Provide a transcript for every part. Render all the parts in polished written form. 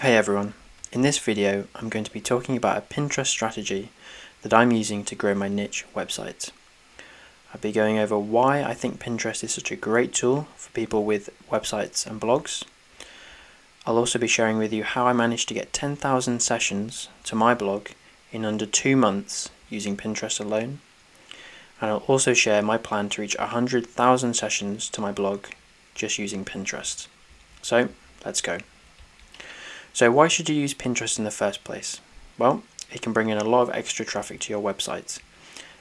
Hey everyone, in this video I'm going to be talking about a Pinterest strategy that I'm using to grow my niche website. I'll be going over why I think Pinterest is such a great tool for people with websites and blogs. I'll also be sharing with you how I managed to get 10,000 sessions to my blog in under 2 months using Pinterest alone. And I'll also share my plan to reach 100,000 sessions to my blog just using Pinterest. So let's go. So why should you use Pinterest in the first place? Well, it can bring in a lot of extra traffic to your website.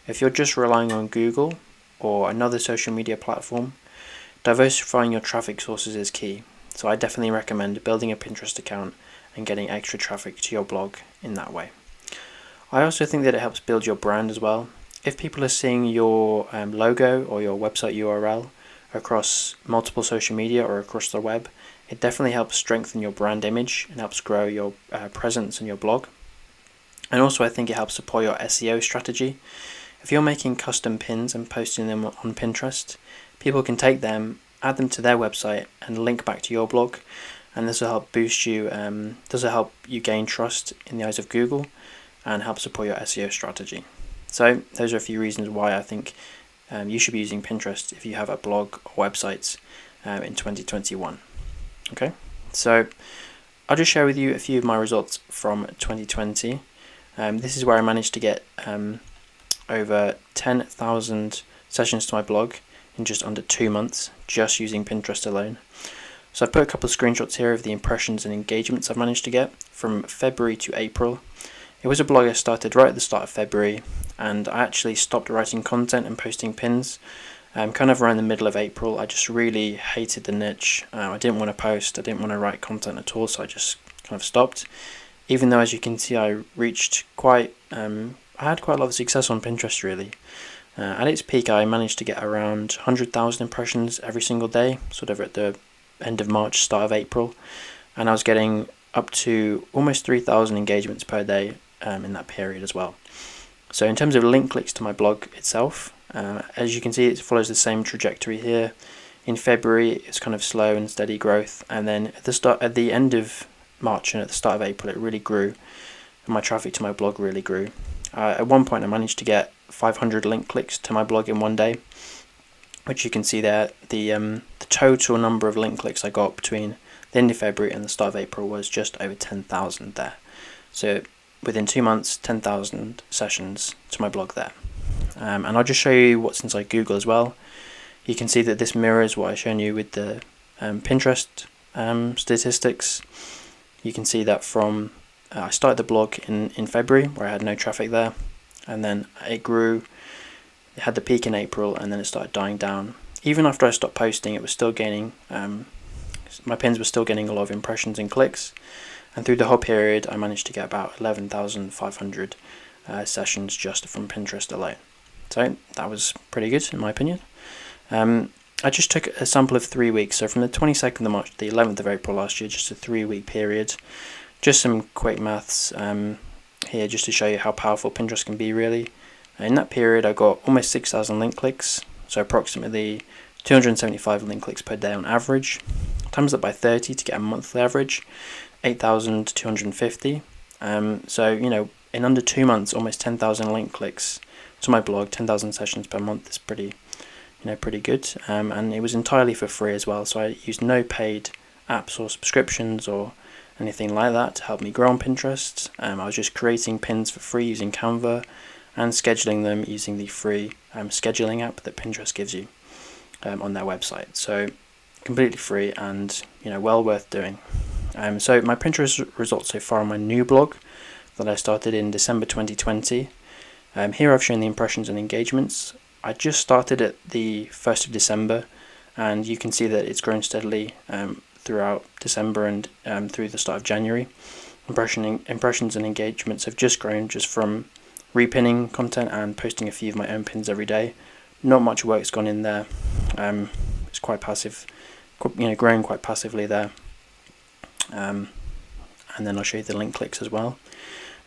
If you're just relying on Google or another social media platform, diversifying your traffic sources is key. So I definitely recommend building a Pinterest account and getting extra traffic to your blog in that way. I also think that it helps build your brand as well. If people are seeing your logo or your website URL across multiple social media or across the web, it definitely helps strengthen your brand image and helps grow your presence in your blog. And also I think it helps support your SEO strategy. If you're making custom pins and posting them on Pinterest, people can take them, add them to their website and link back to your blog, and this will help boost you, this will help you gain trust in the eyes of Google and help support your SEO strategy. So those are a few reasons why I think you should be using Pinterest if you have a blog or website in 2021. Okay, so I'll just share with you a few of my results from 2020. This is where I managed to get over 10,000 sessions to my blog in just under 2 months, just using Pinterest alone. So I've put a couple of screenshots here of the impressions and engagements I've managed to get from February to April. It was a blog I started right at the start of February, and I actually stopped writing content and posting pins kind of around the middle of April. I just really hated the niche. I didn't want to post, I didn't want to write content at all, so I just kind of stopped. Even though, as you can see, I reached I had quite a lot of success on Pinterest really. At its peak I managed to get around 100,000 impressions every single day, sort of at the end of March, start of April, and I was getting up to almost 3,000 engagements per day in that period as well. So in terms of link clicks to my blog itself, as you can see, it follows the same trajectory here. In February it's kind of slow and steady growth, and then at the end of March and at the start of April it really grew, and my traffic to my blog really grew. At one point I managed to get 500 link clicks to my blog in one day, which you can see there. The total number of link clicks I got between the end of February and the start of April was just over 10,000 there. So within 2 months, 10,000 sessions to my blog there. And I'll just show you what's inside Google as well. You can see that this mirrors what I've shown you with the Pinterest statistics. You can see that from I started the blog in February where I had no traffic there, and then it grew. It had the peak in April and then it started dying down. Even after I stopped posting, it was still gaining, my pins were still getting a lot of impressions and clicks, and through the whole period I managed to get about 11,500 sessions just from Pinterest alone. So that was pretty good in my opinion. I just took a sample of 3 weeks, so from the 22nd of March to the 11th of April last year, just a 3-week period. Just some quick maths here just to show you how powerful Pinterest can be really. In that period I got almost 6,000 link clicks, so approximately 275 link clicks per day on average. Times that by 30 to get a monthly average, 8,250. So in under 2 months, almost 10,000 link clicks to my blog, 10,000 sessions per month is pretty good. And it was entirely for free as well, so I used no paid apps or subscriptions or anything like that to help me grow on Pinterest. I was just creating pins for free using Canva and scheduling them using the free scheduling app that Pinterest gives you on their website. So completely free and well worth doing. So my Pinterest results so far on my new blog that I started in December 2020. Here I've shown the impressions and engagements. I just started at the 1st of December, and you can see that it's grown steadily throughout December and through the start of January. Impressions and engagements have just grown just from repinning content and posting a few of my own pins every day. Not much work's gone in there. It's quite passive, growing quite passively there. And then I'll show you the link clicks as well.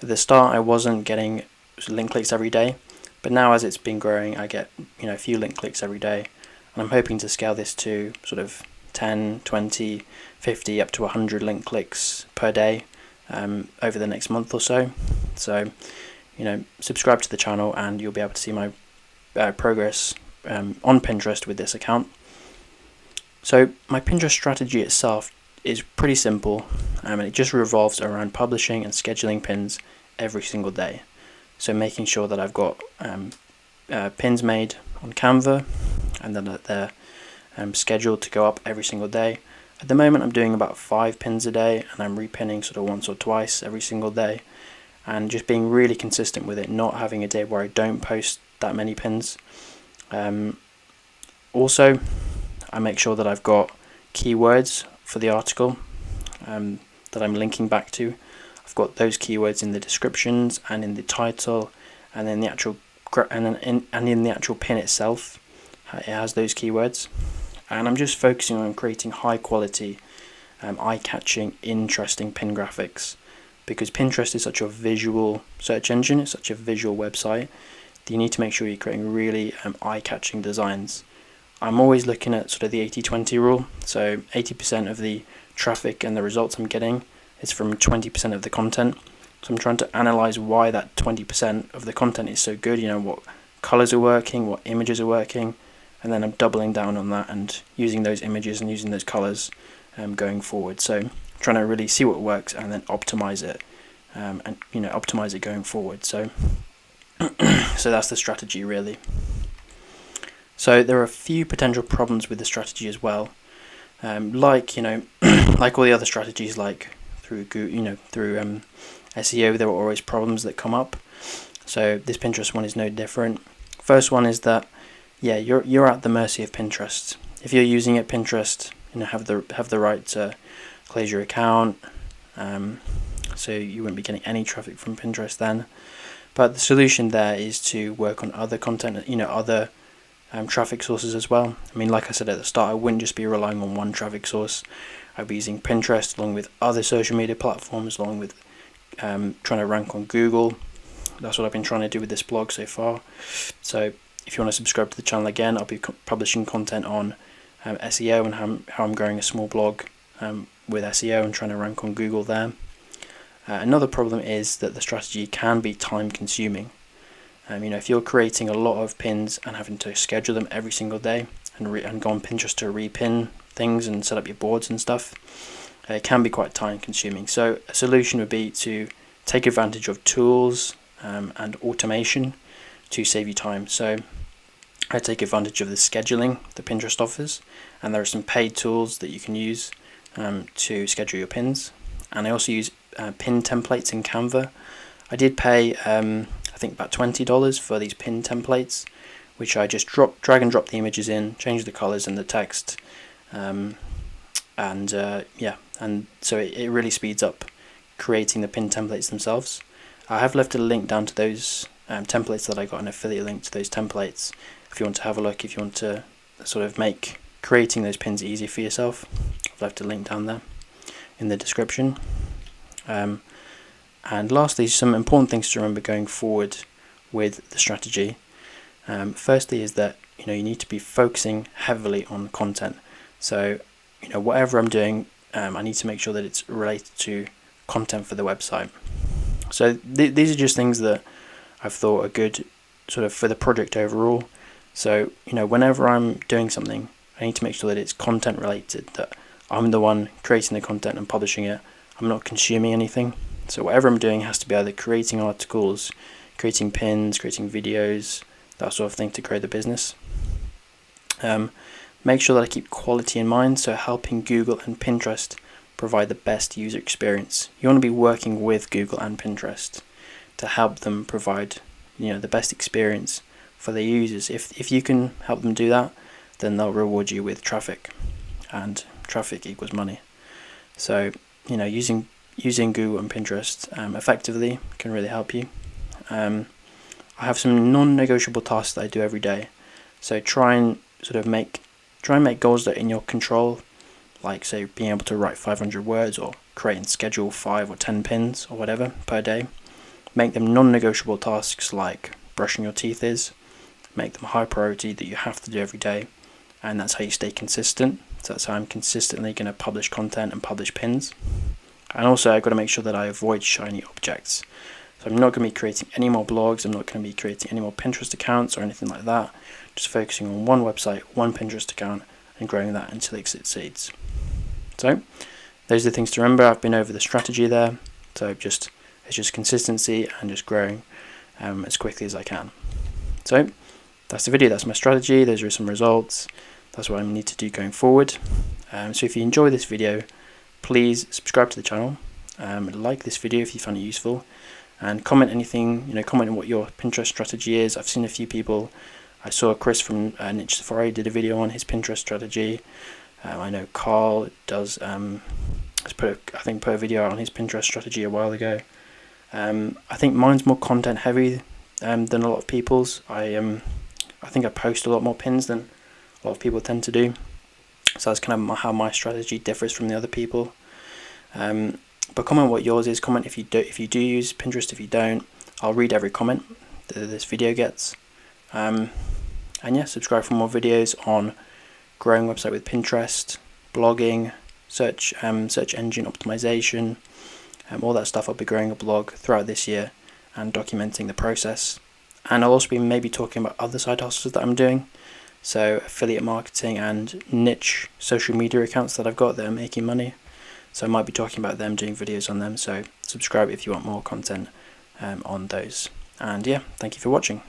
At the start I wasn't getting link clicks every day, but now as it's been growing I get a few link clicks every day, and I'm hoping to scale this to sort of 10, 20, 50, up to 100 link clicks per day over the next month or so. So, subscribe to the channel and you'll be able to see my progress on Pinterest with this account. So my Pinterest strategy itself is pretty simple, and it just revolves around publishing and scheduling pins every single day. So making sure that I've got pins made on Canva and that they're scheduled to go up every single day. At the moment I'm doing about 5 pins a day, and I'm repinning sort of once or twice every single day, and just being really consistent with it, not having a day where I don't post that many pins. Also, I make sure that I've got keywords for the article that I'm linking back to. I've got those keywords in the descriptions and in the title, and in the actual in the actual pin itself. It has those keywords, and I'm just focusing on creating high quality, eye-catching, interesting pin graphics, because Pinterest is such a visual search engine, it's such a visual website, that you need to make sure you're creating really eye-catching designs. I'm always looking at sort of the 80-20 rule, so 80% of the traffic and the results I'm getting is from 20% of the content. So I'm trying to analyze why that 20% of the content is so good, what colors are working, what images are working, and then I'm doubling down on that and using those images and using those colors going forward. So trying to really see what works and then optimize it, and optimize it going forward. So so that's the strategy really. So there are a few potential problems with the strategy as well, like like all the other strategies, like through SEO, there are always problems that come up. So this Pinterest one is no different. First one is that you're at the mercy of Pinterest. If you're using it, Pinterest have the right to close your account, so you wouldn't be getting any traffic from Pinterest then. But the solution there is to work on other content, other traffic sources as well. I mean, like I said at the start, I wouldn't just be relying on one traffic source. I'd be using Pinterest along with other social media platforms, along with trying to rank on Google. That's what I've been trying to do with this blog so far. So if you want to subscribe to the channel again, I'll be publishing content on SEO and how I'm growing a small blog with SEO and trying to rank on Google there. Another problem is that the strategy can be time consuming. If you're creating a lot of pins and having to schedule them every single day and go on Pinterest to repin things and set up your boards and stuff, it can be quite time consuming. So a solution would be to take advantage of tools and automation to save you time. So I take advantage of the scheduling the Pinterest offers, and there are some paid tools that you can use to schedule your pins. And I also use pin templates in Canva. I did pay I think about $20 for these pin templates, which I just drag and drop the images in, change the colors and the text, and so it really speeds up creating the pin templates themselves. I have left a link down to those templates that I got, an affiliate link to those templates, if you want to have a look, if you want to sort of make creating those pins easy for yourself. I've left a link down there in the description. And lastly, some important things to remember going forward with the strategy. Firstly is that you need to be focusing heavily on content. So whatever I'm doing, I need to make sure that it's related to content for the website. So these are just things that I've thought are good sort of for the project overall. So whenever I'm doing something, I need to make sure that it's content related, that I'm the one creating the content and publishing it. I'm not consuming anything. So whatever I'm doing has to be either creating articles, creating pins, creating videos, that sort of thing to grow the business. Make sure that I keep quality in mind, so helping Google and Pinterest provide the best user experience. You want to be working with Google and Pinterest to help them provide the best experience for their users. If you can help them do that, then they'll reward you with traffic, and traffic equals money. So using Google and Pinterest effectively can really help you. I have some non-negotiable tasks that I do every day. So try and make goals that are in your control, like say being able to write 500 words or create and schedule 5 or 10 pins or whatever per day. Make them non-negotiable tasks like brushing your teeth is. Make them high priority that you have to do every day, and that's how you stay consistent So that's how I'm consistently going to publish content and publish pins. And also I've got to make sure that I avoid shiny objects. So I'm not going to be creating any more blogs, I'm not going to be creating any more Pinterest accounts or anything like that. Just focusing on one website, one Pinterest account, and growing that until it succeeds. So those are the things to remember. I've been over the strategy there. So it's just consistency and just growing as quickly as I can. So that's the video, that's my strategy, those are some results, that's what I need to do going forward. So if you enjoy this video, please subscribe to the channel, like this video if you find it useful, and comment anything, comment on what your Pinterest strategy is. I've seen a few people, I saw Chris from Niche Safari did a video on his Pinterest strategy. I know Carl does, has put a video out on his Pinterest strategy a while ago. I think mine's more content heavy than a lot of people's. I think I post a lot more pins than a lot of people tend to do. So that's kind of how my strategy differs from the other people. But comment what yours is. Comment if you do use Pinterest. If you don't, I'll read every comment that this video gets. And yeah, subscribe for more videos on growing website with Pinterest, blogging, search engine optimization, all that stuff. I'll be growing a blog throughout this year and documenting the process. And I'll also be maybe talking about other side hustles that I'm doing. So affiliate marketing and niche social media accounts that I've got that are making money. So I might be talking about them, doing videos on them. So subscribe if you want more content on those. And yeah, thank you for watching.